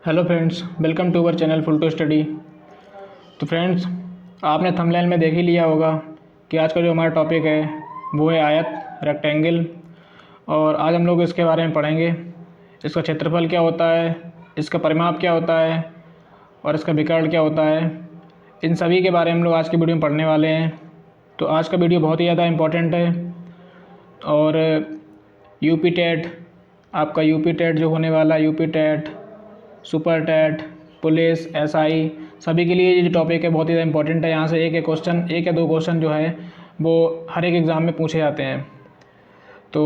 Hello friends, welcome to our channel full to study. तो friends, आपने thumbnail में देख ही लिया होगा कि आज का जो हमारा टॉपिक है वो है आयत, रेक्टेंगल। और आज हम लोग इसके बारे में पढ़ेंगे। इसका क्षेत्रफल क्या होता है, इसका परिमाप क्या होता है और इसका विकर्ण क्या होता है, इन सभी के बारे में हम लोग आज की वीडियो में पढ़ने वाले हैं। तो आज का वीडियो बहुत ही ज़्यादा इम्पोर्टेंट है। और यूपी टेट, आपका यूपी टेट जो होने वाला है, UP TET, super TET, police, SI, सभी के लिए ये जो टॉपिक है बहुत ही ज़्यादा इंपॉर्टेंट है। यहाँ से एक या दो क्वेश्चन जो है वो हर एक एग्ज़ाम में पूछे जाते हैं। तो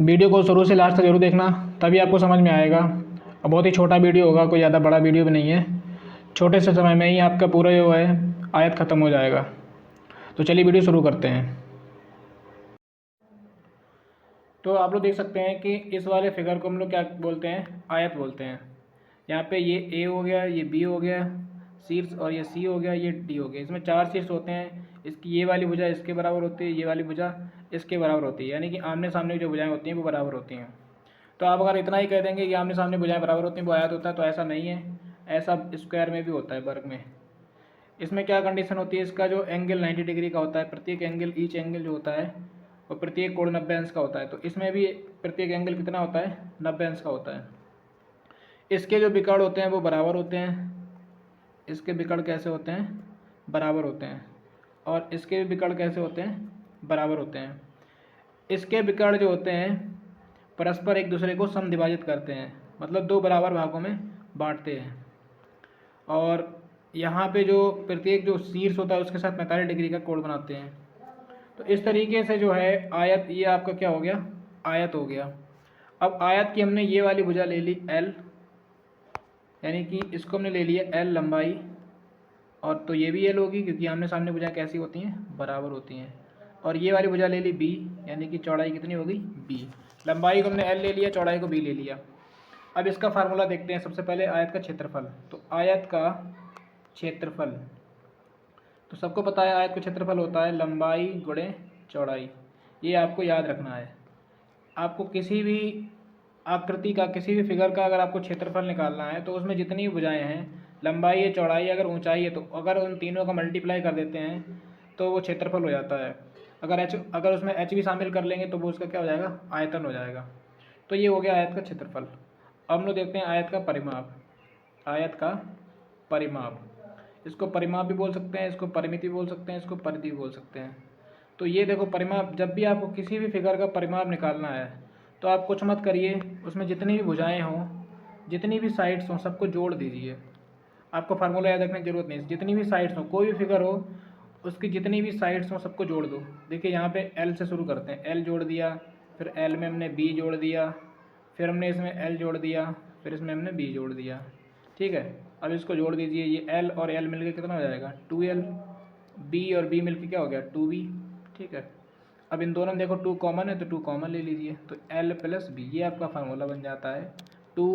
वीडियो को शुरू से लास्ट तक जरूर देखना, तभी आपको समझ में आएगा। और बहुत ही छोटा वीडियो होगा, कोई ज़्यादा बड़ा वीडियो भी नहीं है। छोटे से समय में ही आपका पूरा जो है आयत ख़त्म हो जाएगा। तो चलिए वीडियो शुरू करते हैं। तो आप लोग देख सकते हैं कि इस वाले फिगर को हम लोग क्या बोलते हैं, आयत बोलते हैं। यहाँ पे ये ए हो गया, ये बी हो गया शीर्ष, और ये सी हो गया, ये डी हो गया। इसमें 4 शीर्ष होते हैं। इसकी ये वाली भुजा इसके बराबर होती है, ये वाली भुजा इसके बराबर होती है, यानी कि आमने सामने जो भुजाएं होती हैं वो बराबर होती हैं। तो आप अगर इतना ही कह देंगे कि आमने सामने भुजाएं बराबर होती हैं वो आयत होता है, तो ऐसा नहीं है। ऐसा स्क्वायर में भी होता है, वर्ग में। इसमें क्या कंडीशन होती है, इसका जो एंगल 90 डिग्री का होता है। प्रत्येक एंगल, ईच एंगल जो होता है और प्रत्येक कोण 90 अंश का होता है। तो इसमें भी प्रत्येक एंगल कितना होता है, 90 अंश का होता है। इसके जो विकर्ण होते हैं वो बराबर होते हैं। इसके विकर्ण कैसे होते हैं, बराबर होते हैं। और इसके विकर्ण कैसे होते हैं, बराबर होते हैं। इसके विकर्ण जो होते हैं परस्पर एक दूसरे को समद्विभाजित करते हैं, मतलब दो बराबर भागों में बांटते हैं। और यहाँ पे जो प्रत्येक जो शीर्ष होता है उसके साथ 45 डिग्री का कोण बनाते हैं। तो इस तरीके से जो है आयत, ये आपका क्या हो गया, आयत हो गया। अब आयत की हमने ये वाली भुजा ले ली L, यानी कि इसको हमने ले लिया L लंबाई, और तो ये भी L होगी क्योंकि आमने सामने भुजाएं कैसी होती हैं, बराबर होती हैं। और ये वाली भुजा ले ली B, यानी कि चौड़ाई कितनी होगी, B। लंबाई को हमने L ले लिया, चौड़ाई को B ले लिया। अब इसका फार्मूला देखते हैं। सबसे पहले आयत का क्षेत्रफल। तो आयत का क्षेत्रफल, तो सबको पता है आयत का क्षेत्रफल होता है लंबाई गुणे चौड़ाई। ये आपको याद रखना है। आपको किसी भी आकृति का, किसी भी फिगर का अगर आपको क्षेत्रफल निकालना है तो उसमें जितनी भुजाएं हैं, लंबाई है, चौड़ाई अगर ऊंचाई है, तो अगर उन तीनों का मल्टीप्लाई कर देते हैं तो वो क्षेत्रफल हो जाता है। अगर उसमें एच भी शामिल कर लेंगे तो वो उसका क्या हो जाएगा, आयतन हो जाएगा। तो ये हो गया आयत का क्षेत्रफल। अब हम लोग देखते हैं आयत का परिमाप। आयत का परिमाप, इसको परिमाप भी बोल सकते हैं, इसको परिमिति भी बोल सकते हैं, इसको परिधि भी बोल सकते हैं। तो ये देखो परिमाप, जब भी आपको किसी भी फिगर का परिमाप निकालना है तो आप कुछ मत करिए, उसमें जितनी भी भुजाएं हों, जितनी भी साइड्स हों, सबको जोड़ दीजिए। आपको फार्मूला याद रखने की जरूरत नहीं। जितनी भी साइड्स हों, कोई भी फिगर हो, उसकी जितनी भी साइड्स हों सबको जोड़ दो। देखिए यहाँ पे L से शुरू करते हैं, L जोड़ दिया, फिर L में हमने B जोड़ दिया, फिर हमने इसमें L जोड़ दिया, फिर इसमें हमने B जोड़ दिया। ठीक है, अब इसको जोड़ दीजिए। ये L और L मिलकर कितना हो जाएगा, 2L। B और B मिलकर क्या हो गया, 2B। ठीक है, अब इन दोनों में देखो 2 कॉमन है तो 2 कॉमन ले लीजिए, तो L प्लस B, ये आपका फार्मूला बन जाता है। 2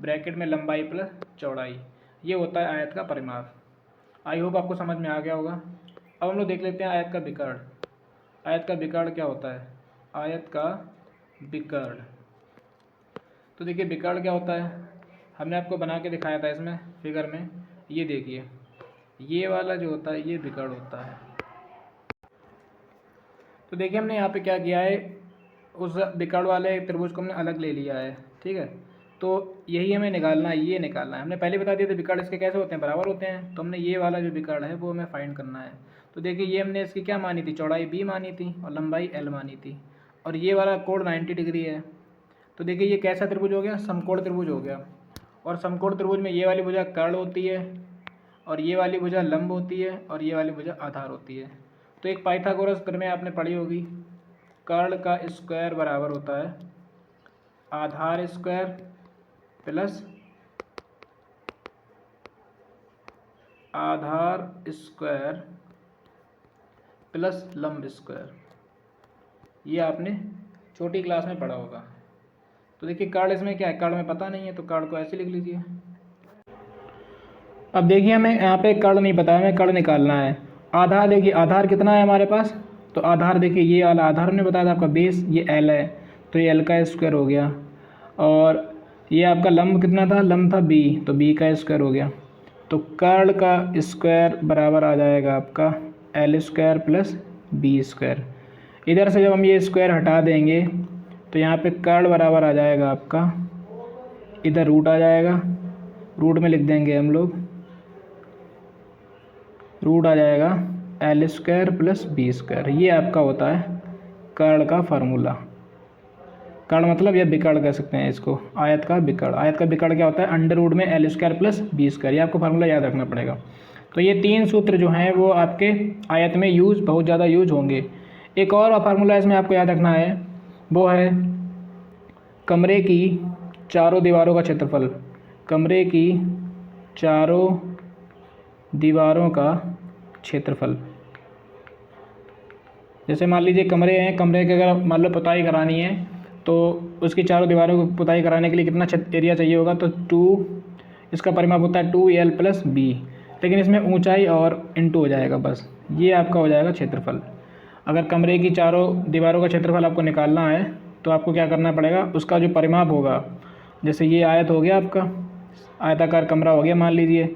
ब्रैकेट में लंबाई प्लस चौड़ाई, ये होता है आयत का परिमाप। आई होप आपको समझ में आ गया होगा। अब हम लोग देख लेते हैं आयत का विकर्ण। आयत का विकर्ण क्या होता है, आयत का विकर्ण। तो देखिए विकर्ण क्या होता है, हमने आपको बना के दिखाया था इसमें फिगर में। ये देखिए, ये वाला जो होता है ये विकर्ण होता है। तो देखिए हमने यहाँ पे क्या किया है, उस विकर्ण वाले त्रिभुज को हमने अलग ले लिया है। ठीक है, तो यही हमें निकालना है, ये निकालना है। हमने पहले बता दिया था विकर्ण इसके कैसे होते हैं, बराबर होते हैं। तो हमने ये वाला जो विकर्ण है वो हमें फाइंड करना है। तो देखिए ये हमने इसकी क्या मानी थी, चौड़ाई B मानी थी और लंबाई L मानी थी, और ये वाला कोण 90 डिग्री है। तो देखिए ये कैसा त्रिभुज हो गया, समकोण त्रिभुज हो गया। और समकोण त्रिभुज में ये वाली भुजा कर्ण होती है, और ये वाली भुजा लंब होती है, और ये वाली भुजा आधार होती है। तो एक पाइथागोरस प्रमेय आपने पढ़ी होगी, कर्ण का स्क्वायर बराबर होता है आधार स्क्वायर प्लस आधार स्क्वायर प्लस लंब स्क्वायर। ये आपने छोटी क्लास में पढ़ा होगा। तो देखिए कर्ण इसमें क्या है, कर्ण में पता नहीं है तो कर्ण को ऐसे लिख लीजिए। अब देखिए हमें यहाँ पे कर्ण नहीं पता है, हमें कर्ण निकालना है। आधार, देखिए आधार कितना है हमारे पास, तो आधार देखिए ये वाला आधार हमने बताया था आपका बेस, ये L है, तो ये L का स्क्वायर हो गया। और ये आपका लंब कितना था, लंब था b, तो b का स्क्वायर हो गया। तो कर्ण का स्क्वायर बराबर आ जाएगा आपका L square plus B square. इधर से जब हम ये स्क्वायर हटा देंगे तो यहाँ पे कर्ण बराबर आ जाएगा आपका, इधर रूट आ जाएगा, रूट में लिख देंगे हम लोग, रूट आ जाएगा L square plus B square. ये आपका होता है कर्ण का फार्मूला। कर्ण मतलब या विकर्ण कह सकते हैं इसको, आयत का विकर्ण। आयत का विकर्ण क्या होता है, अंडर रूट में L square plus B square. ये आपको फार्मूला याद रखना पड़ेगा। तो ये 3 सूत्र जो हैं वो आपके आयत में बहुत ज़्यादा यूज होंगे। एक और फार्मूला इसमें आपको याद रखना है, वो है कमरे की चारों दीवारों का क्षेत्रफल। कमरे की चारों दीवारों का क्षेत्रफल। जैसे मान लीजिए कमरे हैं, कमरे के अगर मान लो पुताई करानी है तो उसकी चारों दीवारों को पुताई कराने के लिए कितना एरिया चाहिए होगा, तो 2, इसका परिमाप होता है 2l प्लस बी, लेकिन इसमें ऊंचाई और इंटू हो जाएगा बस। ये आपका हो जाएगा क्षेत्रफल। अगर कमरे की चारों दीवारों का क्षेत्रफल आपको निकालना है तो आपको क्या करना पड़ेगा, उसका जो परिमाप होगा, जैसे ये आयत हो गया आपका, आयताकार कमरा हो गया मान लीजिए,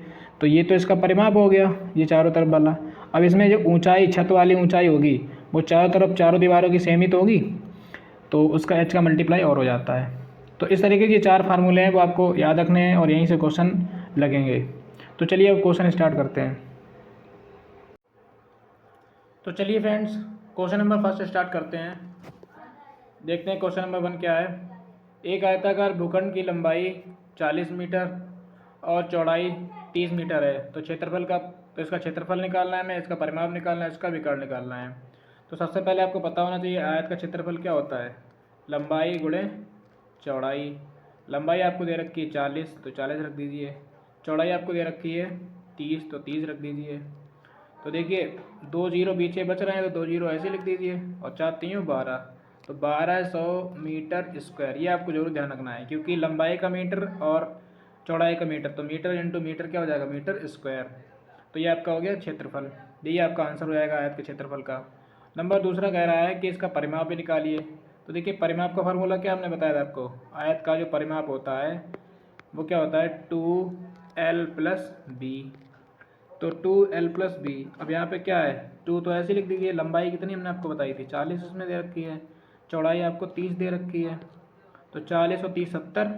तो ये तो इसका परिमाप हो गया ये चारों तरफ वाला। अब इसमें जो ऊंचाई, छत वाली ऊंचाई होगी, वो चारों तरफ चारों दीवारों की सेम ही तो होगी, तो उसका h का मल्टीप्लाई और हो जाता है। तो इस तरीके के 4 फार्मूले हैं वो आपको याद रखने हैं और यहीं से क्वेश्चन लगेंगे। तो चलिए अब क्वेश्चन स्टार्ट करते हैं। तो चलिए friends, question number first start करते हैं। देखते हैं क्वेश्चन नंबर 1 क्या है। एक आयताकार भूखंड की लंबाई 40 मीटर और चौड़ाई 30 मीटर है। तो इसका क्षेत्रफल निकालना है हमें, इसका परिमाप निकालना है, इसका विकर्ण निकालना है। तो सबसे पहले आपको पता होना चाहिए आयत का क्षेत्रफल क्या होता है, लंबाई गुणे चौड़ाई। लंबाई आपको दे रखी है 40, तो 40 रख दीजिए। चौड़ाई आपको दे रखी है 30, तो 30 रख दीजिए। तो देखिए 2 जीरो पीछे बच रहे हैं, तो 2 जीरो ऐसे लिख दीजिए, और 4 3 12, तो 1200 मीटर स्क्वायर। ये आपको जरूर ध्यान रखना है, क्योंकि लंबाई का मीटर और चौड़ाई का मीटर, तो मीटर इंटू मीटर क्या हो जाएगा, मीटर स्क्वायर। तो ये आपका हो गया क्षेत्रफल। ये आपका आंसर हो जाएगा आयत के क्षेत्रफल का। नंबर दूसरा कह रहा है कि इसका परिमाप भी निकालिए। तो देखिए परिमाप का फार्मूला क्या हमने बताया था आपको, आयत का जो परिमाप होता है वो क्या होता है 2l प्लस बी। तो 2l प्लस बी। अब यहाँ पे क्या है, 2 तो ऐसे लिख दीजिए। लंबाई कितनी हमने आपको बताई थी, 40 इसमें दे रखी है। चौड़ाई आपको 30 दे रखी है। तो 40 और 30 70,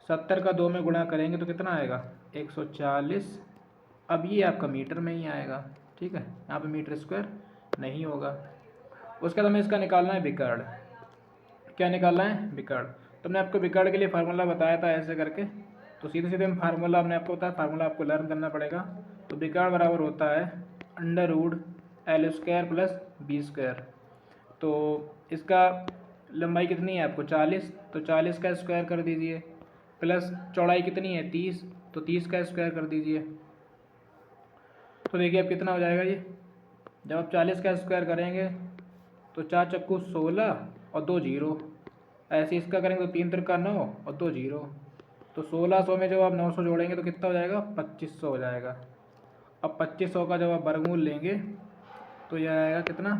70 का 2 में गुणा करेंगे तो कितना आएगा 140। अब ये आपका मीटर में ही आएगा, ठीक है, यहाँ पे मीटर स्क्वायर नहीं होगा। उसके बाद हमें इसका निकालना है विकर्ण। क्या निकालना है, विकर्ण। तो मैंने आपको विकर्ण के लिए फार्मूला बताया था ऐसे करके, तो सीधे सीधे हम फार्मूला हमने आपको बताया, फार्मूला आपको लर्न करना पड़ेगा। तो विकर्ण बराबर होता है under root L square plus B square. तो इसका लंबाई कितनी है आपको 40, तो 40 का स्क्वायर कर दीजिए, प्लस चौड़ाई कितनी है 30, तो 30 का स्क्वायर कर दीजिए। तो देखिए अब कितना हो जाएगा ये, जब आप 40 का स्क्वायर करेंगे तो 4 चक्कू 16 और 2 जीरो, ऐसे इसका करेंगे तो 3 त्रिका 9 और 2 जीरो। तो 1600 में जब आप 900 जोड़ेंगे तो कितना हो जाएगा 2500 हो जाएगा। अब 2500 का जब आप वर्गमूल लेंगे तो यह आएगा कितना,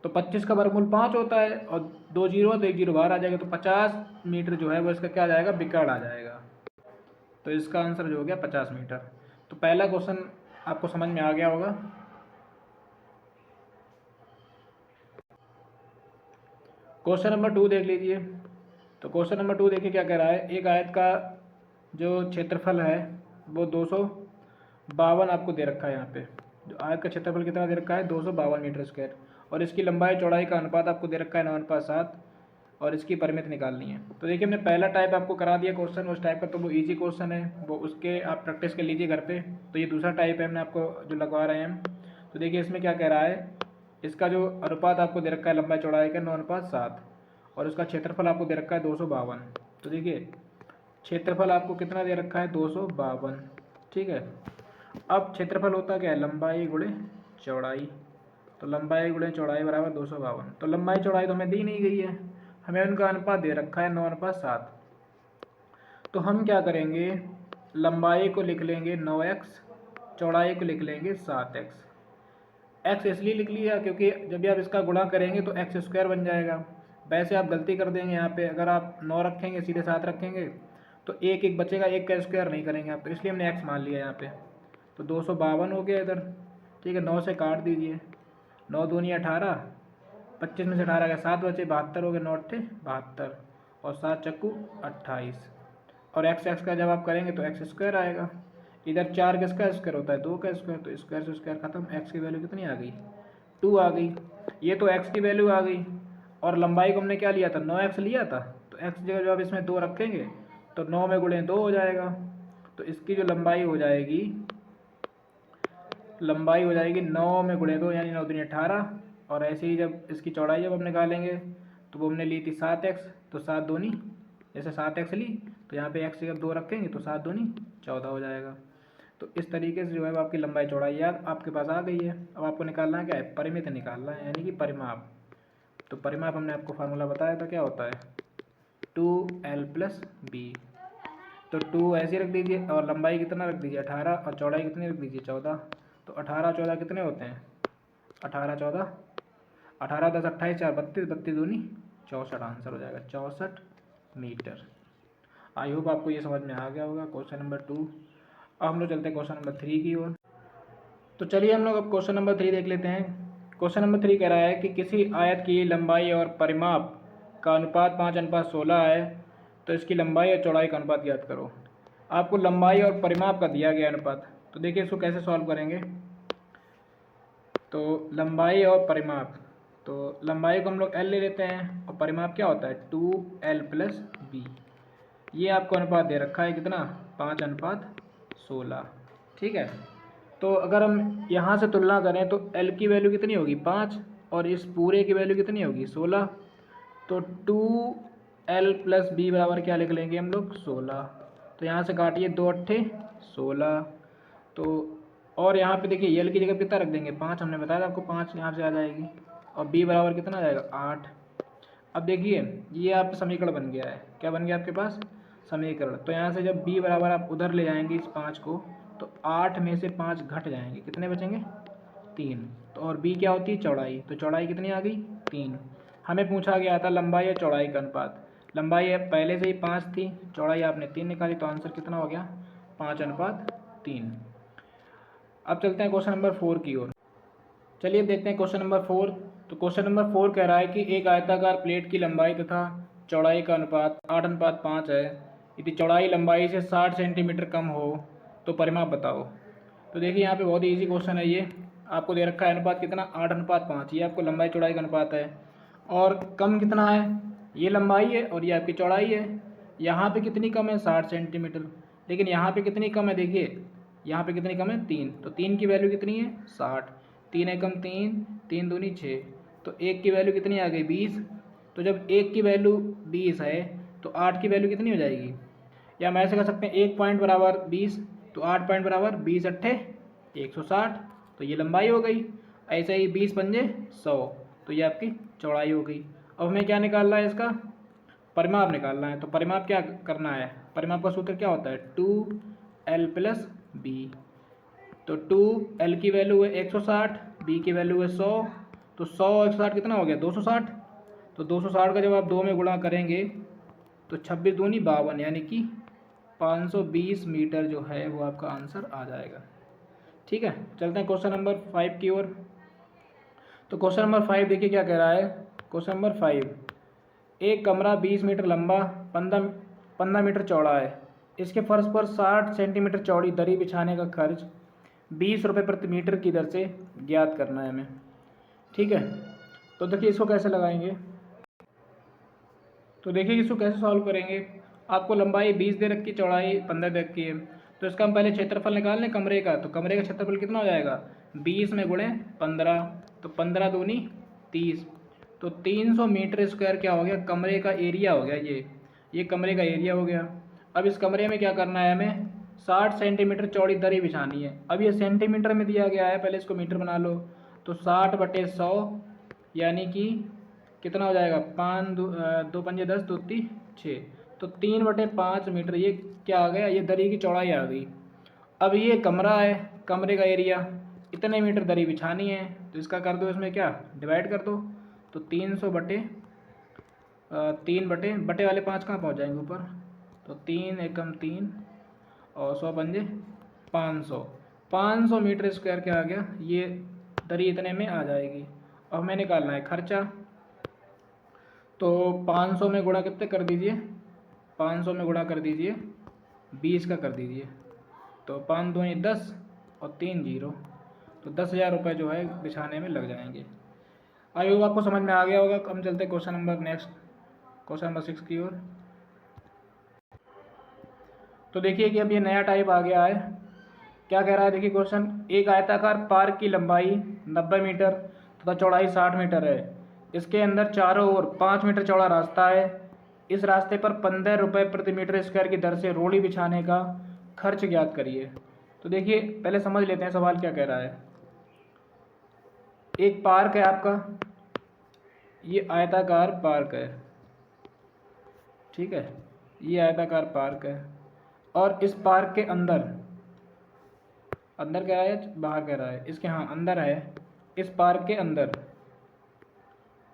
तो 25 का वर्गमूल 5 होता है, और 2 जीरो तो 1 जीरो बाहर आ जाएगा, तो 50 मीटर जो है वो इसका क्या आ जाएगा, विकर्ण आ जाएगा। तो इसका आंसर जो हो गया 50 मीटर। तो पहला क्वेश्चन आपको समझ में आ गया होगा। क्वेश्चन नंबर 2 देख लीजिए। तो क्वेश्चन नंबर 2 देखिए क्या कह रहा है, एक आयत का जो क्षेत्रफल है वो 252 आपको दे रखा है। यहाँ पे जो आयत का क्षेत्रफल कितना दे रखा है 252 मीटर स्क्वायर, और इसकी लंबाई चौड़ाई का अनुपात आपको दे रखा है 9:7, और इसकी परिमित निकालनी है। तो देखिए हमने पहला टाइप आपको करा दिया क्वेश्चन, उस टाइप का तो वो इजी क्वेश्चन है, वो उसके आप प्रैक्टिस कर लीजिए घर पे। तो ये दूसरा टाइप है हमने आपको जो लगवा रहे हैं हम। तो देखिए इसमें क्या कह रहा है, इसका जो अनुपात आपको दे रखा है लंबाई चौड़ाई का 9:7, और उसका क्षेत्रफल आपको दे रखा है 252। तो देखिए क्षेत्रफल आपको कितना दे रखा है 252, ठीक है। अब क्षेत्रफल होता क्या है, लंबाई गुणे चौड़ाई। तो लंबाई गुणे चौड़ाई बराबर 252। तो लंबाई चौड़ाई तो हमें दी नहीं गई है, हमें उनका अनुपात दे रखा है 9:7। तो हम क्या करेंगे, लंबाई को लिख लेंगे 9x, चौड़ाई को लिख लेंगे 7x। x इसलिए लिख लिया क्योंकि जब भी आप इसका गुणा करेंगे तो x स्क्वायर बन जाएगा, वैसे आप गलती कर देंगे यहाँ पे, अगर आप 9 रखेंगे सीधे 7 रखेंगे तो एक एक बचेगा, एक का स्क्वायर नहीं करेंगे आप, तो इसलिए हमने x मान लिया यहाँ पे। तो 252 हो गया इधर, ठीक है। 9 से काट दीजिए, 9 दूनी 18, 25 में से 18 गया 7 बचे, 72 हो गए, 9 अट्ठे 72 और 7 चक्कू 28। और x का जब आप करेंगे तो x स्क्वायर आएगा। इधर 4 किसका स्क्वायर होता है, 2 का स्क्वायर, तो स्क्वायर से स्क्वायर खत्म। x की वैल्यू कितनी आ गई, 2 आ गई। ये तो x की वैल्यू आ गई, और लंबाई को हमने क्या लिया था, 9x लिया था। तो x जगह जब आप इसमें 2 रखेंगे तो 9 में गुणे 2 हो जाएगा। तो इसकी जो लंबाई हो जाएगी, 9 में गुणे 2 यानी 9 दूनी 18। और ऐसे ही जब इसकी चौड़ाई जब हम निकालेंगे तो वो हमने ली थी 7x, तो 7 दूनी, जैसे 7x ली तो यहाँ पे x जब 2 रखेंगे तो 7 दूनी 14 हो जाएगा। तो इस तरीके से जो है आपकी लंबाई चौड़ाई याद आपके पास आ गई है। अब आपको निकालना है क्या है, परिमित निकालना है, यानी कि परिमाप। तो परिमाप हमने आपको फार्मूला बताया था, क्या होता है, 2l + b। तो 2 ऐसे रख दीजिए, और लंबाई कितना रख दीजिए 18, और चौड़ाई कितनी रख दीजिए 14। तो 18 14 कितने होते हैं, 18 14, 18 10 28 4 32, 32 दूनी 64, आंसर हो जाएगा 64 मीटर। आई होप आपको ये समझ में आ गया होगा क्वेश्चन नंबर 2। अब हम लोग चलते हैं क्वेश्चन नंबर 3 की ओर। तो चलिए हम लोग अब क्वेश्चन नंबर 3 देख लेते हैं। क्वेश्चन नंबर 3 कह रहा है कि किसी आयत की लंबाई और परिमाप का अनुपात 5:16 है, तो इसकी लंबाई और चौड़ाई का अनुपात ज्ञात करो। आपको लंबाई और परिमाप का दिया गया अनुपात, तो देखिए इसको कैसे सॉल्व करेंगे। तो लंबाई और परिमाप, तो लंबाई को हम लोग l ले लेते हैं, और परिमाप क्या होता है 2l + b। ये आपको अनुपात दे रखा है कितना, 5:16, ठीक है। तो अगर हम यहाँ से तुलना करें तो l की वैल्यू कितनी होगी 5, और इस पूरे की वैल्यू कितनी होगी 16। तो 2l + b बराबर क्या लिख लेंगे हम लोग 16। तो यहाँ से काटिए 2 अट्ठे 16। तो और यहाँ पे देखिए l की जगह कितना रख देंगे 5, हमने बताया था आपको 5 यहाँ से आ जाएगी, और b बराबर कितना आ जाएगा 8। अब देखिए ये आपका समीकरण बन गया है, क्या बन गया आपके पास समीकरण। तो यहाँ से जब b बराबर आप उधर ले जाएंगे इस 5 को, तो 8 में से 5 घट जाएंगे, कितने बचेंगे 3। तो और b क्या होती है चौड़ाई, तो चौड़ाई कितनी आ गई 3। हमें पूछा गया था लंबाई और चौड़ाई का अनुपात। लंबाई पहले से ही 5 थी, चौड़ाई आपने 3 निकाली, तो आंसर कितना हो गया 5:3। अब चलते हैं क्वेश्चन नंबर 4 की ओर। चलिए देखते हैं क्वेश्चन नंबर 4। तो क्वेश्चन नंबर 4 कह रहा है कि एक आयताकार प्लेट की लंबाई तथा चौड़ाई का अनुपात 8:5 है। यदि चौड़ाई लंबाई से 60 सेंटीमीटर कम हो तो परिमाप बताओ। तो देखिए यहाँ पे बहुत ही ईजी क्वेश्चन है ये। आपको दे रखा है अनुपात कितना 8:5, ये आपको लंबाई चौड़ाई का अनुपात है। और कम कितना है, ये लंबाई है और ये आपकी चौड़ाई है। यहाँ पे कितनी कम है 60 सेंटीमीटर, लेकिन यहाँ पे कितनी कम है, देखिए यहाँ पे कितनी कम है 3। तो 3 की वैल्यू कितनी है 60, 3 एकम 3, 3 दूनी 6। तो 1 की वैल्यू कितनी आ गई 20। तो जब 1 की वैल्यू 20 है तो 8 की वैल्यू कितनी हो जाएगी, या हम ऐसे कर सकते हैं 1 पॉइंट बराबर 20, तो 8 पॉइंट बराबर 20 अट्ठे 160। तो ये लंबाई हो गई। ऐसे ही 20 पंजे 100, तो ये आपकी चौड़ाई हो गई। अब हमें क्या निकालना है, इसका परिमाप निकालना है। तो परिमाप क्या करना है, परिमाप का सूत्र क्या होता है 2l + b। तो 2l की वैल्यू है 160, b की वैल्यू है 100। तो 100 और 160 कितना हो गया 260। तो 260 का जब आप 2 में गुणा करेंगे तो 26 दूनी 52, यानी कि 520 मीटर जो है वो आपका आंसर आ जाएगा। ठीक है, चलते हैं क्वेश्चन नंबर 5 की ओर। तो क्वेश्चन नंबर 5 देखिए क्या कह रहा है। क्वेश्चन नंबर 5, एक कमरा 20 मीटर लंबा 15 मीटर चौड़ा है। इसके फर्श पर 60 सेंटीमीटर चौड़ी दरी बिछाने का खर्च 20 रुपये प्रति मीटर की दर से ज्ञात करना है हमें। ठीक है, तो देखिए इसको कैसे लगाएंगे। तो देखिए इसको कैसे सॉल्व करेंगे। आपको लंबाई 20 दे रखी, चौड़ाई 15 दे रखी है। तो इसका हम पहले क्षेत्रफल निकाल लें कमरे का। तो कमरे का क्षेत्रफल कितना हो जाएगा 20 में गुणे 15, तो 15 दूनी 30। तो 300 मीटर स्क्वायर क्या हो गया, कमरे का एरिया हो गया। ये कमरे का एरिया हो गया। अब इस कमरे में क्या करना है, हमें 60 सेंटीमीटर चौड़ी दरी बिछानी है। अब ये सेंटीमीटर में दिया गया है, पहले इसको मीटर बना लो। तो 60/100 यानी कि कितना हो जाएगा 5 2 पंजे 10 2 3 6। तो 3/5 मीटर ये क्या आ गया, ये दरी की चौड़ाई आ गई। अब ये कमरा है, कमरे का एरिया, इतने मीटर दरी बिछानी है। तो इसका कर दो इसमें क्या डिवाइड कर दो। तो 300/5 3 बटे बटे वाले 5 कहाँ पहुँच जाएंगे ऊपर, तो 3 एकम 3 और 100 पंजे 500। 500 मीटर स्क्वायर क्या आ गया, ये दरी इतने में आ जाएगी। अब हमें निकालना है खर्चा, तो 500 में गुणा कितने कर दीजिए, 500 में गुणा कर दीजिए 20 का कर दीजिए, तो 5 दूनी 10 और 3 जीरो, तो 10,000 रुपये जो है बिछाने में लग जाएंगे। आई होप आपको समझ में आ गया होगा। हम चलते हैं question number next, question number 6 की ओर। तो देखिए कि अब ये नया टाइप आ गया है। क्या कह रहा है, देखिए क्वेश्चन, एक आयताकार पार्क की लंबाई 90 मीटर तथा चौड़ाई 60 मीटर है। इसके अंदर चारों ओर 5 मीटर चौड़ा रास्ता है। इस रास्ते पर 15 रुपये प्रति मीटर स्क्वायर की दर से रोड़ी बिछाने का खर्च ज्ञात करिए। तो देखिए पहले समझ लेते हैं सवाल क्या कह रहा है। एक पार्क है आपका, ये आयताकार पार्क है, ठीक है, ये आयताकार पार्क है, और इस पार्क के अंदर, अंदर क्या है बाहर कह रहा है, इसके हाँ अंदर है, इस पार्क के अंदर,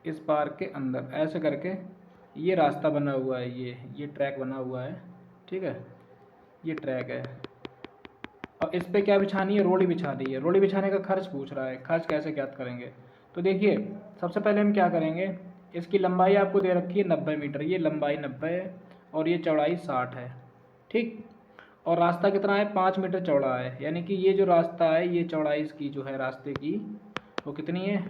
इस पार्क के अंदर ऐसे करके ये रास्ता बना हुआ है, ये ट्रैक बना हुआ है, ठीक है, ये ट्रैक है। और इस पे क्या बिछानी है, रोड़ी बिछानी है। रोड़ी बिछाने का खर्च पूछ रहा है, खर्च कैसे ज्ञात करेंगे। तो देखिए सबसे पहले हम क्या करेंगे, इसकी लंबाई आपको दे रखी है 90 मीटर, ये लंबाई 90 है और ये चौड़ाई 60 है, ठीक। और रास्ता कितना है, 5 मीटर चौड़ा है, यानी कि ये जो रास्ता है, ये चौड़ाई इसकी जो है रास्ते की वो कितनी है,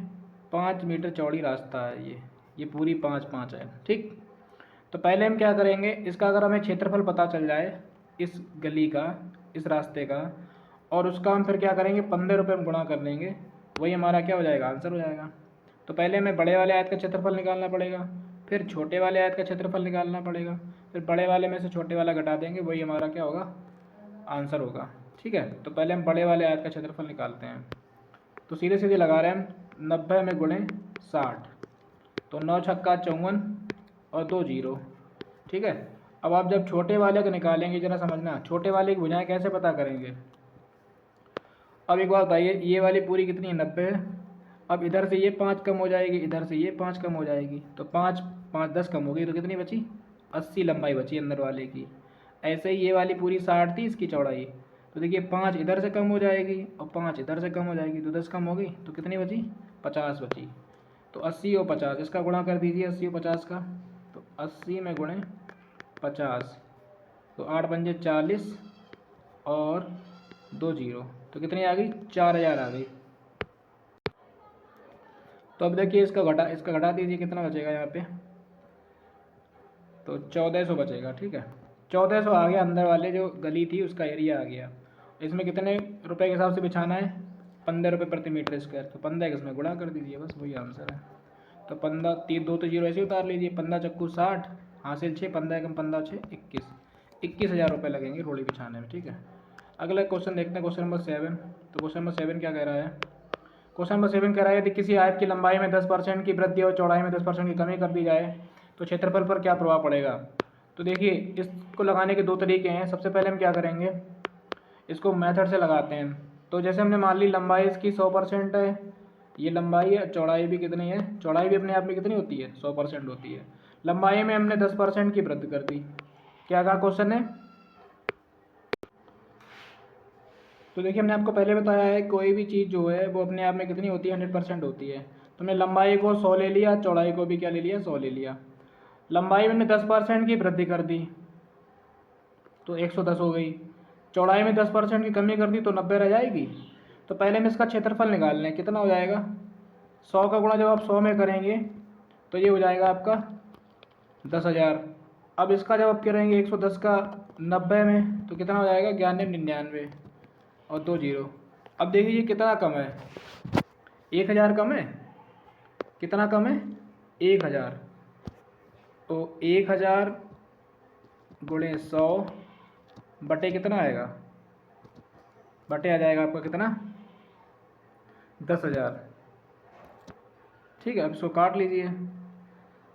5 मीटर चौड़ी रास्ता है ये पूरी 5-5 है, ठीक। तो पहले हम क्या करेंगे, इसका अगर हमें क्षेत्रफल पता चल जाए इस गली का, इस रास्ते का, और उसका हम फिर क्या करेंगे 15 रुपये में गुणा कर देंगे, वही हमारा क्या हो जाएगा, आंसर हो जाएगा। तो पहले हमें बड़े वाले आयत का क्षेत्रफल निकालना पड़ेगा, फिर छोटे वाले आयत का क्षेत्रफल निकालना पड़ेगा, फिर बड़े वाले में से छोटे वाला घटा देंगे, वही हमारा क्या होगा, आंसर होगा, ठीक है। तो पहले हम बड़े वाले आयत का क्षेत्रफल निकालते हैं। तो सीधे सीधे लगा रहे हैं हम, 90 में गुणे 60, तो 9 छक्का 54 और 2 जीरो, ठीक है। अब आप जब छोटे वाले को निकालेंगे, जरा समझना, छोटे वाले की भुजाएं कैसे पता करेंगे। अब एक बात बताइए, ये वाली पूरी कितनी है, 90 है। अब इधर से ये 5 कम हो जाएगी, इधर से ये 5 कम हो जाएगी, तो 5 5 10 कम हो गई, तो कितनी बची, 80 लंबाई बची अंदर वाले की। ऐसे ही ये वाली पूरी 60 थी इसकी चौड़ाई, तो देखिए 5 इधर से कम हो जाएगी और 5 इधर से कम हो जाएगी, तो 10 कम हो गई, तो कितनी बची, 50 बची। तो 80 और 50 इसका गुणा कर दीजिए, 80 और 50 का, तो 80 में गुणे 50, तो 8 पंजे 40 और 2 जीरो, तो कितनी आ गई, 4000 आ गई। तो अब देखिए इसका घटा दीजिए, कितना बचेगा यहाँ पे, तो 1400 बचेगा, ठीक है। 1400 आ गया, अंदर वाले जो गली थी उसका एरिया आ गया। इसमें कितने रुपए के हिसाब से बिछाना है, 15 रुपये प्रति मीटर स्क्वायर, तो 15 इसमें गुणा कर दीजिए, बस वही आंसर है। तो 15 3 2 तो जीरो ऐसे उतार लीजिए, 15 चक्कू 60, हासिल 6, 15 कम 15 6 21, 21,000 रुपये लगेंगे रोड़ी बिछाने में, ठीक है। अगला क्वेश्चन देखते हैं, क्वेश्चन नंबर 7। तो क्वेश्चन नंबर 7 क्या कह रहा है, क्वेश्चन नंबर 7 कह रहा है, यदि किसी आयत की लंबाई में 10% की वृद्धि और चौड़ाई में 10% की कमी कर दी जाए तो क्षेत्रफल पर क्या प्रभाव पड़ेगा। तो देखिए इसको लगाने के 2 तरीके हैं। सबसे पहले हम क्या करेंगे, इसको मेथड से लगाते हैं। तो जैसे हमने मान ली लंबाई इसकी 100% है, ये लंबाई है, चौड़ाई भी कितनी है, चौड़ाई भी अपने आप में कितनी होती है, 100% होती है। लंबाई में हमने 10% की वृद्धि कर दी। क्या कहा क्वेश्चन ने, तो देखिए हमने आपको पहले बताया है, कोई भी चीज़ जो है वो अपने आप में कितनी होती है, 100% होती है। तो हमने लंबाई को 100 ले लिया, चौड़ाई को भी क्या ले लिया, 100 ले लिया। लंबाई में हमने 10% की वृद्धि कर दी तो 110 हो गई। चौड़ाई में 10% की कमी कर दी तो 90 रह जाएगी। तो पहले हम इसका क्षेत्रफल निकाल लें, कितना हो जाएगा, 100 का गुणा जब आप 100 में करेंगे तो ये हो जाएगा आपका 10,000। अब इसका जब आप करेंगे 110 का 90 में तो कितना हो जाएगा, 9199 और 2 जीरो। अब देखिए ये कितना कम है, 1000 कम है, कितना कम है, 1000। तो 1000 गुणे 100 बटे कितना आएगा, बटे आ जाएगा आपका कितना, 10,000, ठीक है। अब इसको काट लीजिए,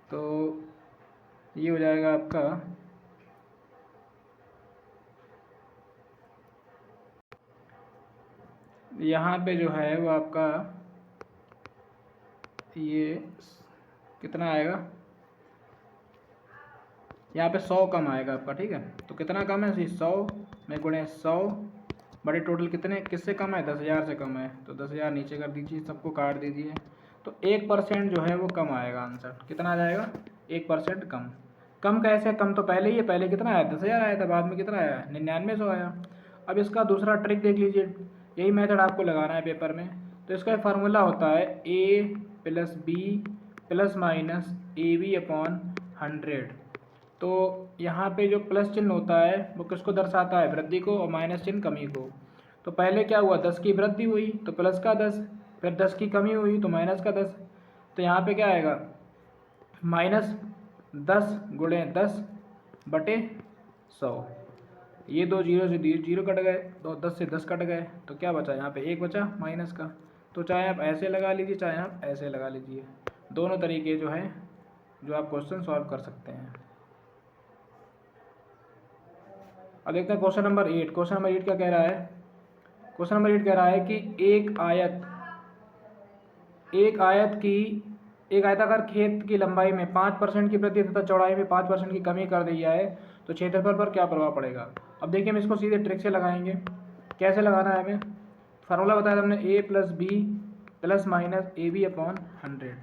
तो ये हो जाएगा आपका, यहाँ पे जो है वो आपका ये कितना आएगा, यहाँ पे 100 कम आएगा आपका, ठीक है। तो कितना कम है, 100 में गुणे 100 बड़े टोटल कितने किससे कम है, 10,000 से कम है। तो 10,000 नीचे कर दीजिए, सबको काट दीजिए। तो 1% जो है वो कम आएगा आंसर। कितना आ जाएगा, 1% कम। कम कैसे, कम तो पहले ही है, पहले कितना आया, 10,000 आया था, बाद में कितना आया, 9900 आया। अब इसका दूसरा ट्रिक देख लीजिए, यही मेथड आपको लगाना है पेपर में। तो इसका फार्मूला होता है a plus B plus minus AB/100। तो यहाँ पे जो प्लस चिन्ह होता है वो किसको दर्शाता है, वृद्धि को, और माइनस चिन्ह कमी को। तो पहले क्या हुआ, 10 की वृद्धि हुई तो प्लस का 10, फिर 10 की कमी हुई तो माइनस का 10। तो यहाँ पे क्या आएगा, -10 गुणे 10/100। ये दो जीरो से जीरो कट गए, तो 10 से 10 कट गए, तो क्या बचा, यहाँ पे 1 बचा माइनस का। तो चाहे आप ऐसे लगा लीजिए, चाहे आप ऐसे लगा लीजिए, दोनों तरीके जो हैं जो आप क्वेश्चन सॉल्व कर सकते हैं। अब देखते हैं क्वेश्चन नंबर 8। क्वेश्चन नंबर 8 क्या कह रहा है, क्वेश्चन नंबर 8 कह रहा है कि एक आयताकार खेत की लंबाई में 5% की वृद्धि तथा चौड़ाई में 5% की कमी कर दी जाए तो क्षेत्रफल पर क्या प्रभाव पड़ेगा। अब देखिए हम इसको सीधे ट्रिक से लगाएंगे। कैसे लगाना है हमें, फार्मूला बताया था हमने, a plus B plus minus AB/100,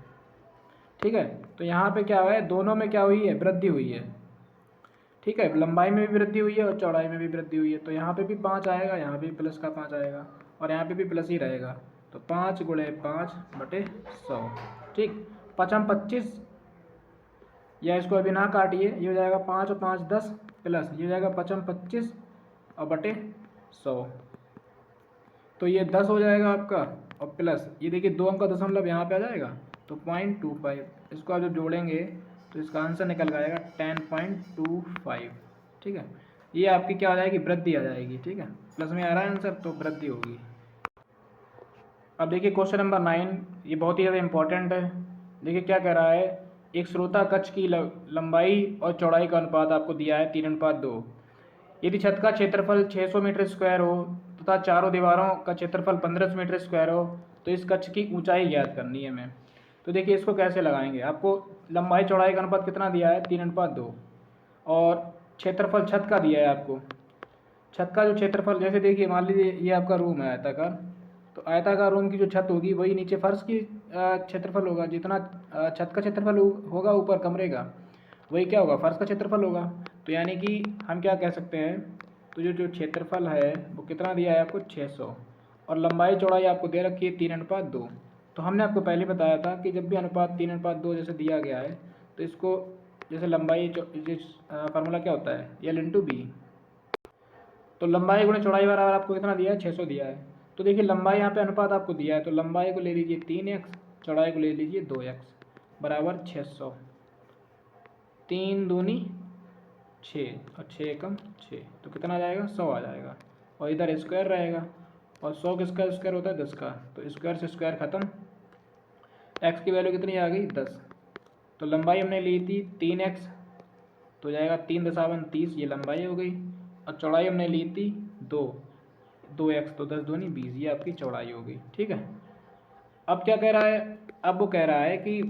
ठीक है। तो यहाँ पे क्या हुआ है, दोनों में क्या हुई है, वृद्धि हुई है, ठीक है। लंबाई में भी वृद्धि हुई है और चौड़ाई में भी वृद्धि हुई है। तो यहाँ पे भी 5 आएगा, यहाँ भी प्लस का 5 आएगा, और यहाँ पे भी प्लस ही रहेगा। तो 5 गुणे 5/100, ठीक। 5×25, या इसको अभी ना काटिए, ये हो जाएगा 5 और 5 10 प्लस, ये हो जाएगा 5×25 और बटे 100। तो ये 10 हो जाएगा आपका, और प्लस ये देखिए 2 अंक का दशमलव यहाँ पे आ जाएगा, तो 0.25। इसको आप जब जोड़ेंगे तो इसका आंसर निकल आएगा 10.25, ठीक है। ये आपकी क्या आ जाएगी, वृद्धि आ जाएगी, ठीक है। प्लस में आ रहा है आंसर, तो वृद्धि होगी। अब देखिए क्वेश्चन नंबर 9, ये बहुत ही ज़्यादा इंपॉर्टेंट है। देखिए क्या कह रहा है, एक श्रोता कक्ष की लंबाई और चौड़ाई का अनुपात आपको दिया है 3:2। यदि छत का क्षेत्रफल 600 मीटर स्क्वायर हो तथा चारों दीवारों का क्षेत्रफल 1500 मीटर स्क्वायर हो तो इस कक्ष की ऊंचाई ज्ञात करनी है हमें। तो देखिए इसको कैसे लगाएंगे, आपको लंबाई चौड़ाई का अनुपात कितना दिया है, 3:2, और क्षेत्रफल छत का दिया है आपको। छत का जो क्षेत्रफल, जैसे देखिए मान लीजिए ये आपका रूम है आयताकार, तो आयताकार रूम की जो छत होगी वही नीचे फर्श की क्षेत्रफल होगा। जितना छत का क्षेत्रफल होगा ऊपर कमरे का, वही क्या होगा, फर्श का क्षेत्रफल होगा। तो यानी कि हम क्या कह सकते हैं, तो जो क्षेत्रफल है वो कितना दिया है आपको, 600, और लंबाई चौड़ाई आपको दे रखी है 3:2। तो हमने आपको पहले बताया था कि जब भी अनुपात 3:2 जैसे दिया गया है तो इसको, जैसे लंबाई फार्मूला क्या होता है, L/B। तो लंबाई गुणे चौड़ाई बराबर आपको कितना दिया है, 600 दिया है। तो देखिए लंबाई यहाँ पे अनुपात आपको दिया है, तो लंबाई को ले लीजिए 3x, चौड़ाई को ले लीजिए 2x बराबर 600। 3 दूनी 6 और 6 एकम 6, तो कितना आ जाएगा, 100 आ जाएगा। और इधर स्क्वायर रहेगा, और 100 किसका स्क्वायर होता है, 10 का। तो स्क्वायर से स्क्वायर खत्म, x की वैल्यू कितनी आ गई, 10। तो लंबाई हमने ली थी 3x, तो जाएगा 3×30, ये लंबाई हो गई। और चौड़ाई हमने ली थी 2x, तो 10 दूनी 20, ये आपकी चौड़ाई हो गई, ठीक है। अब क्या कह रहा है, अब वो कह रहा है कि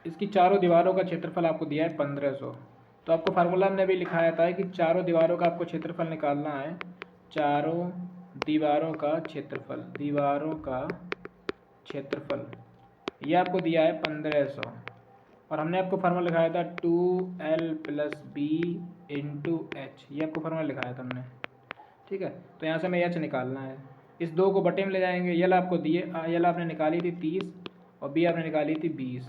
इसकी चारों दीवारों का क्षेत्रफल आपको दिया है 1500। तो आपको फार्मूला हमने अभी लिखाया था कि चारों दीवारों का आपको क्षेत्रफल निकालना है। चारों दीवारों का क्षेत्रफल, दीवारों का क्षेत्रफल ये आपको दिया है 1500, और हमने आपको फार्मूला लिखाया था 2L + B × H, ये आपको फार्मूला लिखाया था हमने, ठीक है। तो यहाँ से हमें H निकालना है। इस 2 को बटे में ले जाएंगे, यल आपको दिए, यल आपने निकाली थी 30 और B आपने निकाली थी 20,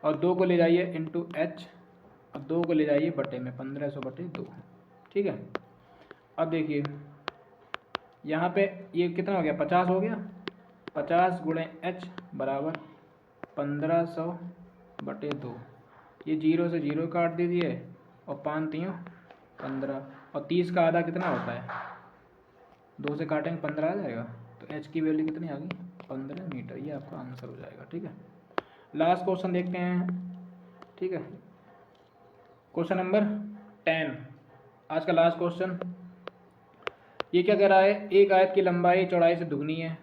और 2 को ले जाइए इंटू H, और 2 को ले जाइए बटे में, 1500/2, ठीक है। अब देखिए यहाँ पे ये कितना हो गया, 50 हो गया। 50 गुणे H बराबर 1500/2। ये 0 से 0 काट दीजिए, और 5 3 15, और 30 का आधा कितना होता है, 2 से काटेंगे 15 आ जाएगा। तो H की वैल्यू कितनी आ गई, 15 मीटर, ये आपका आंसर हो जाएगा, ठीक है। लास्ट क्वेश्चन देखते हैं, ठीक है। क्वेश्चन नंबर 10, आज का लास्ट क्वेश्चन। ये क्या कह रहा है, एक आयत की लंबाई चौड़ाई से दुगनी है।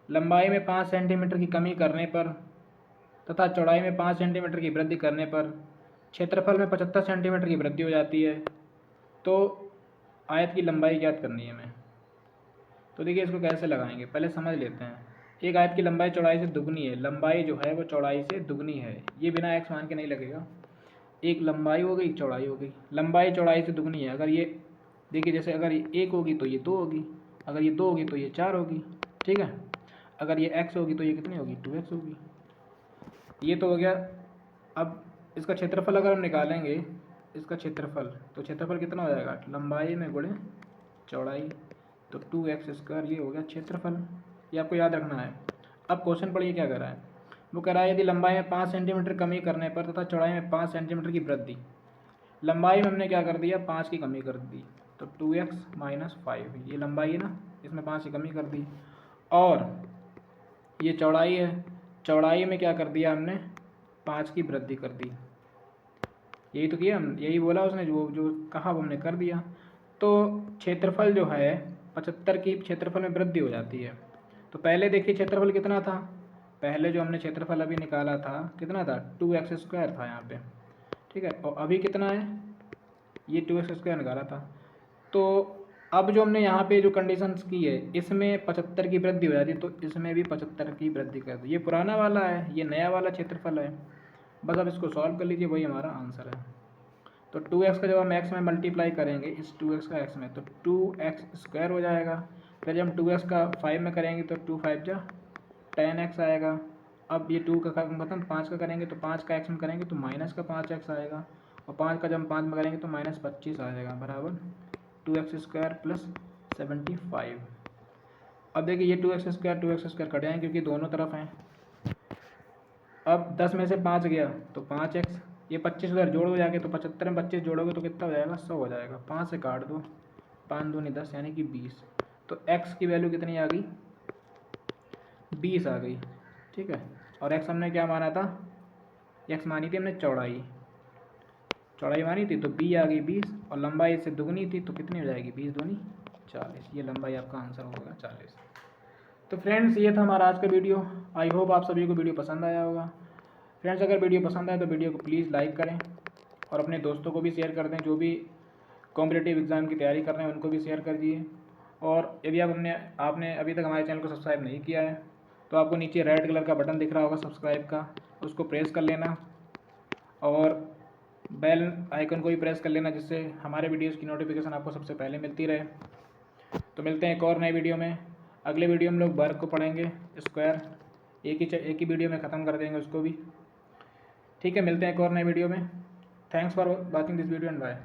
लंबाई में 5 सेंटीमीटर की कमी करने पर तथा चौड़ाई में 5 सेंटीमीटर की वृद्धि करने पर क्षेत्रफल में 75 सेंटीमीटर की वृद्धि हो जाती है। तो आयत की लंबाई ज्ञात करनी है हमें। तो देखिए इसको कैसे लगाएंगे, पहले समझ लेते हैं। एक आयत की लंबाई चौड़ाई से दुगनी है, लंबाई जो है वो चौड़ाई से दुगनी है, ये बिना एक्स मान के नहीं लगेगा। एक लंबाई हो गई, एक चौड़ाई हो गई। लंबाई चौड़ाई से दुगनी है, अगर ये देखिए जैसे अगर ये 1 होगी तो ये 2 होगी, अगर ये 2 होगी तो ये 4 होगी, ठीक है। अगर ये x होगी तो ये कितनी होगी, 2x होगी। ये तो हो गया। अब इसका क्षेत्रफल अगर हम निकालेंगे, इसका क्षेत्रफल, तो क्षेत्रफल कितना हो जाएगा, लंबाई में गुणे चौड़ाई, तो 2x², ये हो गया क्षेत्रफल। ये आपको याद रखना है। अब क्वेश्चन पढ़िए क्या कर रहा है। वो कह रहा है यदि लंबाई में 5 सेंटीमीटर कमी करने पर तथा चौड़ाई में 5 सेंटीमीटर की वृद्धि, लंबाई में हमने क्या कर दिया, 5 की कमी कर दी, तो 2x - 5, ये लंबाई है ना, इसमें 5 की कमी कर दी। और ये चौड़ाई है, चौड़ाई में क्या कर दिया हमने, 5 की वृद्धि कर दी। यही तो किया हम, यही बोला उसने, जो जो कहा वो हमने कर दिया। तो क्षेत्रफल जो है 75 की क्षेत्रफल में वृद्धि हो जाती है। तो पहले देखिए क्षेत्रफल कितना था, पहले जो हमने क्षेत्रफल अभी निकाला था कितना था, 2x² था यहाँ पे, ठीक है। और अभी कितना है, ये 2x² निकाला था। तो अब जो हमने यहाँ पे जो कंडीशंस की है, इसमें 75 की वृद्धि हो जाती है, तो इसमें भी 75 की वृद्धि कर दी। ये पुराना वाला है, ये नया वाला क्षेत्रफल है। बस अब इसको सॉल्व कर लीजिए, वही हमारा आंसर है। तो 2x का जब हम x में मल्टीप्लाई करेंगे, इस 2x का x में, तो 2x² हो जाएगा। फिर जब हम 2x का 5 में करेंगे तो 2 5 जा 10x आएगा। अब ये 2 का मतलब 5 का करेंगे तो 5 का x में करेंगे तो -5x आएगा। और 5 का जब हम 5 में करेंगे तो -25 आ जाएगा, बराबर 2x² + 75। अब देखिए ये 2x² कट जाएंगे क्योंकि दोनों तरफ हैं। अब 10 में से 5 गया तो 5x, ये 25 उधर जोड़ो जाके, तो 75 में 25 जोड़ोगे तो कितना हो जाएगा, 100 हो जाएगा। 5 से काट दो, 5 दूनी 10 यानी कि 20। तो x की वैल्यू कितनी आ गई, 20 आ गई, ठीक है। और x हमने क्या माना था, x मानी थी हमने चौड़ाई, चौड़ाई मानी थी, तो b आ गई 20, और लंबाई इससे दुगनी थी तो कितनी हो जाएगी, 20 दूनी 40। ये लंबाई आपका आंसर होगा 40। तो फ्रेंड्स ये था हमारा आज का वीडियो। आई होप आप सभी को वीडियो पसंद आया होगा। फ्रेंड्स अगर वीडियो पसंद आए तो वीडियो को प्लीज़ लाइक करें और अपने दोस्तों को भी शेयर कर दें, जो भी कॉम्पिटिटिव एग्ज़ाम की तैयारी कर रहे हैं उनको भी शेयर कर दिए। और यदि आपने अभी तक हमारे चैनल को सब्सक्राइब नहीं किया है तो आपको नीचे रेड कलर का बटन दिख रहा होगा सब्सक्राइब का, उसको प्रेस कर लेना और बेल आइकन को भी प्रेस कर लेना, जिससे हमारे वीडियोज़ की नोटिफिकेशन आपको सबसे पहले मिलती रहे। तो मिलते हैं एक और नई वीडियो में। अगले वीडियो में लोग वर्ग को पढ़ेंगे, स्क्वायर, एक ही वीडियो में ख़त्म कर देंगे उसको भी, ठीक है। मिलते हैं एक और नए वीडियो में। Thanks for watching this video and bye.